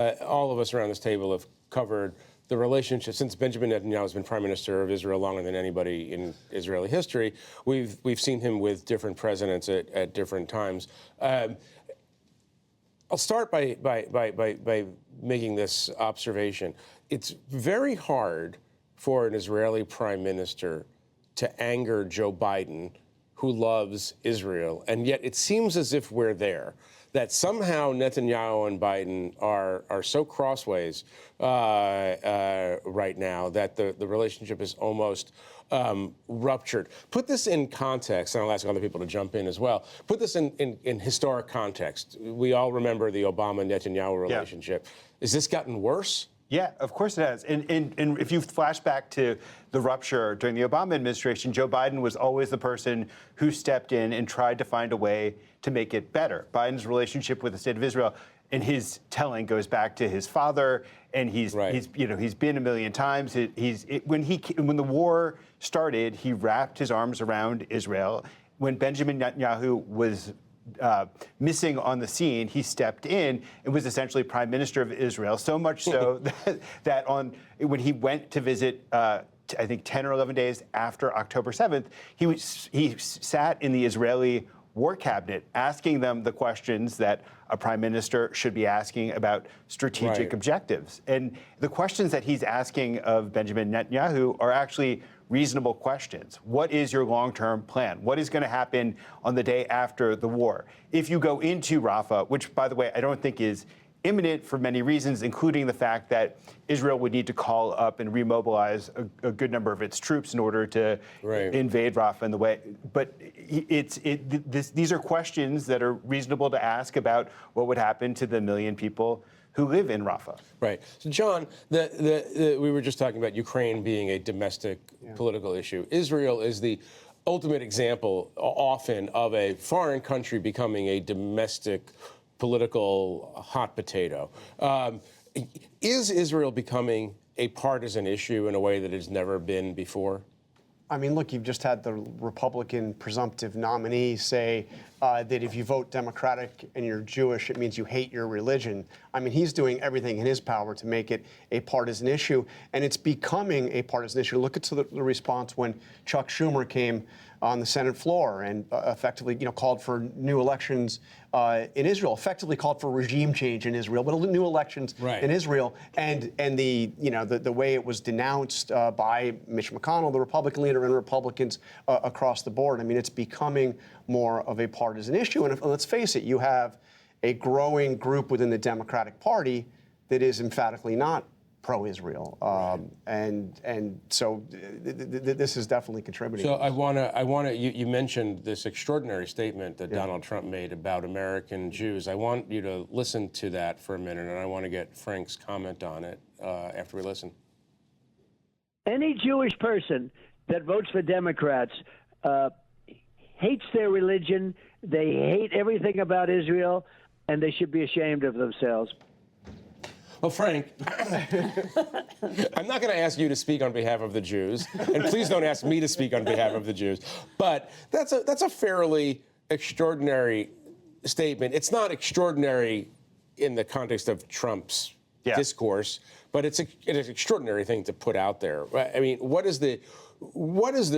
All of us around this table have covered the relationship since Benjamin Netanyahu has been prime minister of Israel longer than anybody in Israeli history. We've seen him with different presidents at different times. I'll start by making this observation. It's very hard for an Israeli prime minister to anger Joe Biden, who loves Israel, and yet it seems as if we're there. That somehow Netanyahu and Biden are so crossways right now that the relationship is almost ruptured. Put this in context, and I'll ask other people to jump in as well. Put this in historic context. We all remember the Obama-Netanyahu relationship. Yeah. Has this gotten worse? Yeah, of course it has. And if you flash back to the rupture during the Obama administration, Joe Biden was always the person who stepped in and tried to find a way to make it better. Biden's relationship with the state of Israel, and his telling goes back to his father, and he's been a million times. When the war started, he wrapped his arms around Israel. When Benjamin Netanyahu was missing on the scene, he stepped in and was essentially prime minister of Israel, so much so that when he went to visit, I think 10 or 11 days after October 7th, he sat in the Israeli war cabinet asking them the questions that a prime minister should be asking about strategic objectives. And the questions that he's asking of Benjamin Netanyahu are actually reasonable questions. What is your long-term plan? What is going to happen on the day after the war? If you go into Rafah, which, by the way, I don't think is imminent for many reasons, including the fact that Israel would need to call up and remobilize a good number of its troops in order to invade Rafah in the way. But these are questions that are reasonable to ask about what would happen to the million people who live in Rafah. Right. So, John, we were just talking about Ukraine being a domestic political issue. Israel is the ultimate example often of a foreign country becoming a domestic political hot potato. Is Israel becoming a partisan issue in a way that it's never been before? I mean, look, you've just had the Republican presumptive nominee say that if you vote Democratic and you're Jewish, it means you hate your religion. I mean, he's doing everything in his power to make it a partisan issue, and it's becoming a partisan issue. Look at the response when Chuck Schumer came on the Senate floor and effectively, called for new elections in Israel, effectively called for regime change in Israel, but new elections in Israel, and the way it was denounced by Mitch McConnell, the Republican leader, and Republicans across the board. I mean, it's becoming more of a partisan issue. And let's face it, you have a growing group within the Democratic Party that is emphatically not pro-Israel, and so this is definitely contributing. So I want to. You mentioned this extraordinary statement that Donald Trump made about American Jews. I want you to listen to that for a minute, and I want to get Frank's comment on it after we listen. Any Jewish person that votes for Democrats hates their religion. They hate everything about Israel, and they should be ashamed of themselves. Well, Frank, I'm not going to ask you to speak on behalf of the Jews, and please don't ask me to speak on behalf of the Jews. But that's a fairly extraordinary statement. It's not extraordinary in the context of Trump's discourse, but it's an extraordinary thing to put out there. I mean, what is the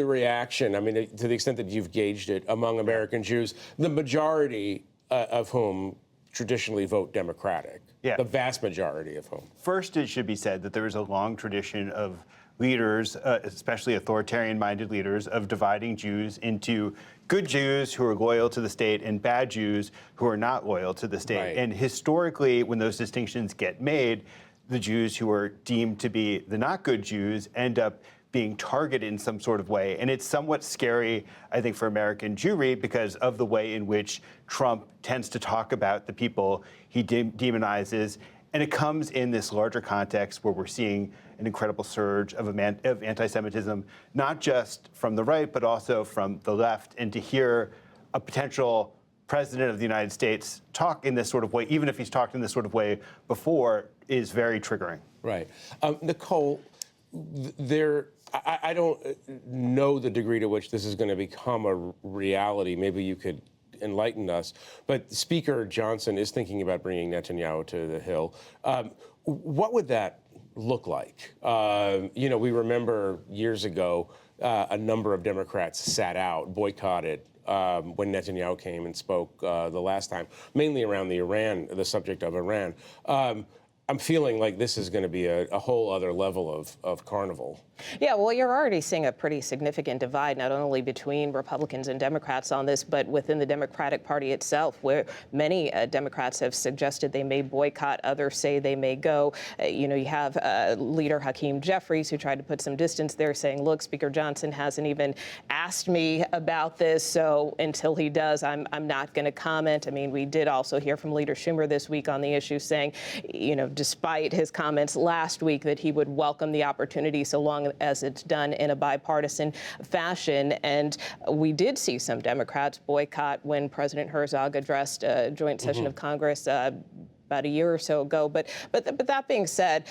reaction? I mean, to the extent that you've gauged it among American Jews, the majority of whom traditionally vote Democratic. The vast majority of whom. First, it should be said that there is a long tradition of leaders, especially authoritarian-minded leaders, of dividing Jews into good Jews who are loyal to the state and bad Jews who are not loyal to the state. And historically, when those distinctions get made, the Jews who are deemed to be the not good Jews end up being targeted in some sort of way. And it's somewhat scary, I think, for American Jewry because of the way in which Trump tends to talk about the people he demonizes. And it comes in this larger context where we're seeing an incredible surge of anti-Semitism, not just from the right, but also from the left. And to hear a potential president of the United States talk in this sort of way, even if he's talked in this sort of way before, is very triggering. Right. Nicole, I don't know the degree to which this is going to become a reality. Maybe you could enlighten us. But Speaker Johnson is thinking about bringing Netanyahu to the Hill. What would that look like? We remember years ago a number of Democrats sat out, boycotted when Netanyahu came and spoke the last time, mainly around the subject of Iran. I'm feeling like this is going to be a whole other level of carnival. Yeah, well, you're already seeing a pretty significant divide, not only between Republicans and Democrats on this, but within the Democratic Party itself, where many Democrats have suggested they may boycott, others say they may go. You have leader Hakeem Jeffries, who tried to put some distance there, saying, look, Speaker Johnson hasn't even asked me about this, so until he does, I'm not going to comment. I mean, we did also hear from Leader Schumer this week on the issue saying, despite his comments last week, that he would welcome the opportunity so long as it's done in a bipartisan fashion. And we did see some Democrats boycott when President Herzog addressed a joint session of Congress about a year or so ago. But that being said,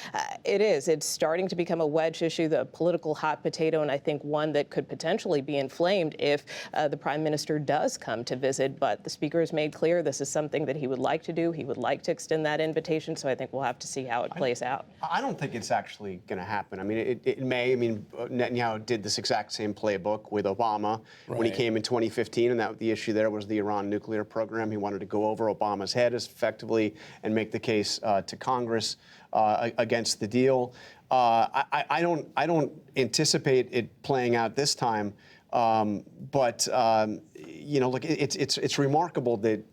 it's starting to become a wedge issue, the political hot potato, and I think one that could potentially be inflamed if the prime minister does come to visit. But the speaker has made clear this is something that he would like to do. He would like to extend that invitation. So I think we'll have to see how it plays out. I don't think it's actually going to happen. I mean, it may. I mean, Netanyahu did this exact same playbook with Obama when he came in 2015, and that the issue there was the Iran nuclear program. He wanted to go over Obama's head as effectively and make the case to Congress against the deal. I don't anticipate it playing out this time, but look, it's remarkable that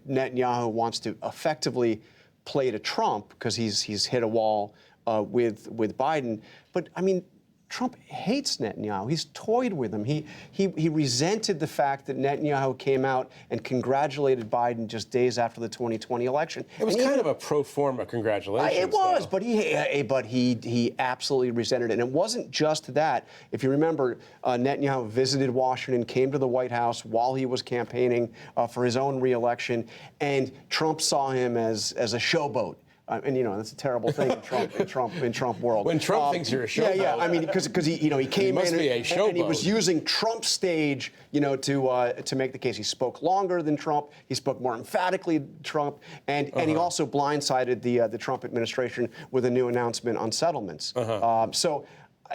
Netanyahu wants to effectively play to Trump because he's hit a wall with Biden. But I mean, Trump hates Netanyahu. He's toyed with him. He resented the fact that Netanyahu came out and congratulated Biden just days after the 2020 election. It was kind of a pro forma congratulations. It was, though. but he absolutely resented it. And it wasn't just that. If you remember, Netanyahu visited Washington, came to the White House while he was campaigning for his own reelection, and Trump saw him as a showboat. And that's a terrible thing in Trump world. When Trump thinks you're a showboat. Yeah. I mean, because he came must in be a and he was showboat. using Trump's stage, to make the case. He spoke longer than Trump. He spoke more emphatically than Trump, and he also blindsided the Trump administration with a new announcement on settlements. So,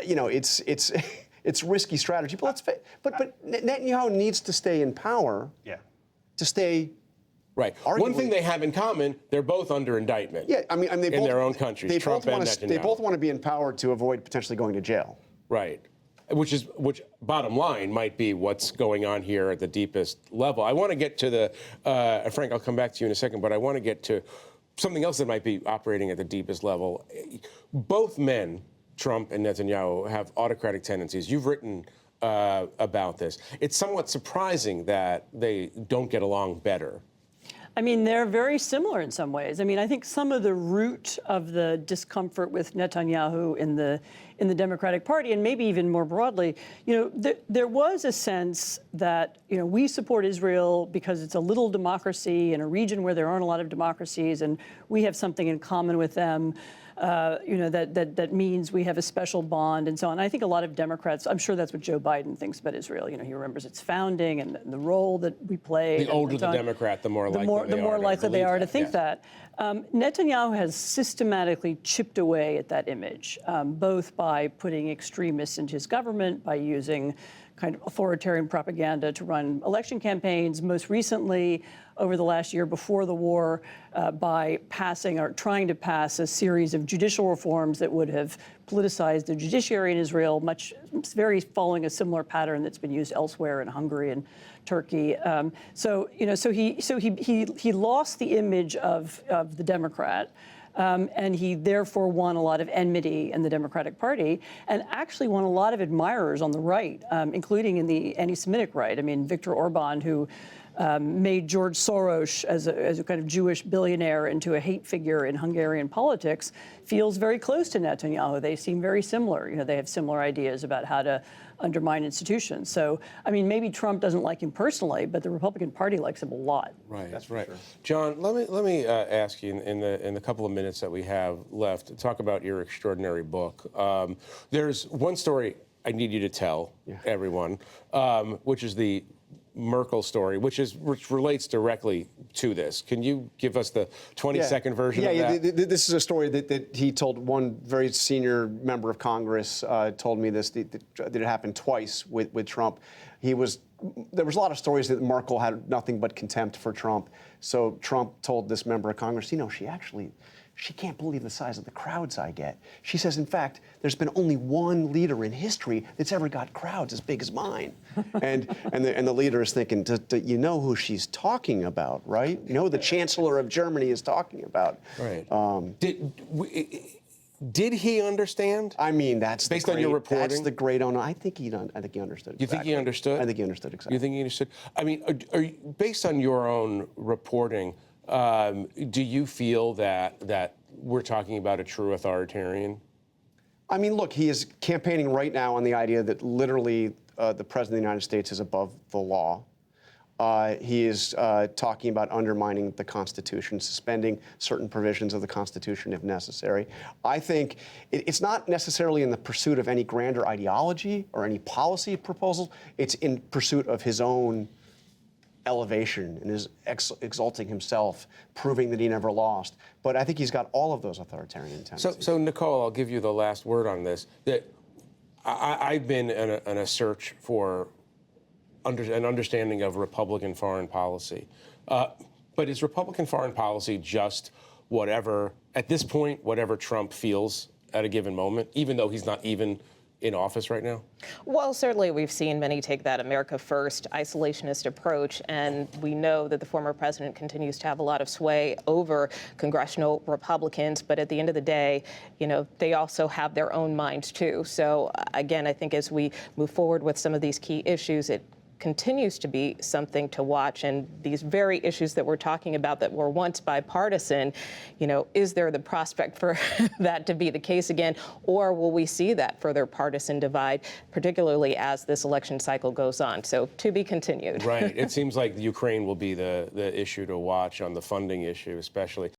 it's risky strategy. But Netanyahu needs to stay in power. Yeah. To stay. Right. One thing they have in common, they're both under indictment. Yeah, I mean in their own countries, Trump and Netanyahu. They both want to be in power to avoid potentially going to jail. Right. Which bottom line might be what's going on here at the deepest level. I want to get to Frank, I'll come back to you in a second, but I want to get to something else that might be operating at the deepest level. Both men, Trump and Netanyahu, have autocratic tendencies. You've written about this. It's somewhat surprising that they don't get along better. I mean, they're very similar in some ways. I mean, I think some of the root of the discomfort with Netanyahu in the Democratic Party, and maybe even more broadly, there was a sense that, we support Israel because it's a little democracy in a region where there aren't a lot of democracies, and we have something in common with them. That means we have a special bond and so on. I think a lot of Democrats, I'm sure that's what Joe Biden thinks about Israel. He remembers its founding and the role that we played. The older the Democrat, the more likely they are to think that. Netanyahu has systematically chipped away at that image, both by putting extremists into his government, by using kind of authoritarian propaganda to run election campaigns, most recently over the last year before the war, by passing or trying to pass a series of judicial reforms that would have politicized the judiciary in Israel, very following a similar pattern that's been used elsewhere in Hungary and Turkey. So he lost the image of the Democrat. And he therefore won a lot of enmity in the Democratic Party and actually won a lot of admirers on the right, including in the anti-Semitic right. I mean, Viktor Orban, who made George Soros as a kind of Jewish billionaire into a hate figure in Hungarian politics, feels very close to Netanyahu. They seem very similar. They have similar ideas about how to undermine institutions. So, I mean, maybe Trump doesn't like him personally, but the Republican Party likes him a lot. Right, that's right. Sure. John, let me ask you in the couple of minutes that we have left to talk about your extraordinary book. There's one story I need you to tell everyone, which is the Merkel story, which relates directly to this. Can you give us the 20-second version of that? Yeah, this is a story that he told. One very senior member of Congress told me this, that it happened twice with Trump. There was a lot of stories that Merkel had nothing but contempt for Trump. So Trump told this member of Congress, she can't believe the size of the crowds I get. She says, in fact, there's been only one leader in history that's ever got crowds as big as mine. and the leader is thinking, you know who she's talking about, right? You know who the Chancellor of Germany is talking about. Right. Did he understand? I mean, that's based on your reporting. That's the great on. I think he understood. You think he understood? I think he understood exactly. You think he understood? I mean, based on your own reporting, do you feel that we're talking about a true authoritarian? I mean, look, he is campaigning right now on the idea that literally the President of the United States is above the law. He is talking about undermining the Constitution, suspending certain provisions of the Constitution if necessary. I think it's not necessarily in the pursuit of any grander ideology or any policy proposal. It's in pursuit of his own elevation and is exalting himself, proving that he never lost. But I think he's got all of those authoritarian tendencies. So Nicole, I'll give you the last word on this. That I've been in a search for an understanding of Republican foreign policy. But is Republican foreign policy just whatever, at this point, whatever Trump feels at a given moment, even though he's not even in office right now? Well, certainly we've seen many take that America First isolationist approach, and we know that the former president continues to have a lot of sway over congressional Republicans, but at the end of the day, they also have their own minds too. So again, I think as we move forward with some of these key issues, it continues to be something to watch. And these very issues that we're talking about that were once bipartisan, is there the prospect for that to be the case again? Or will we see that further partisan divide, particularly as this election cycle goes on? So to be continued. Right. It seems like Ukraine will be the issue to watch on the funding issue, especially.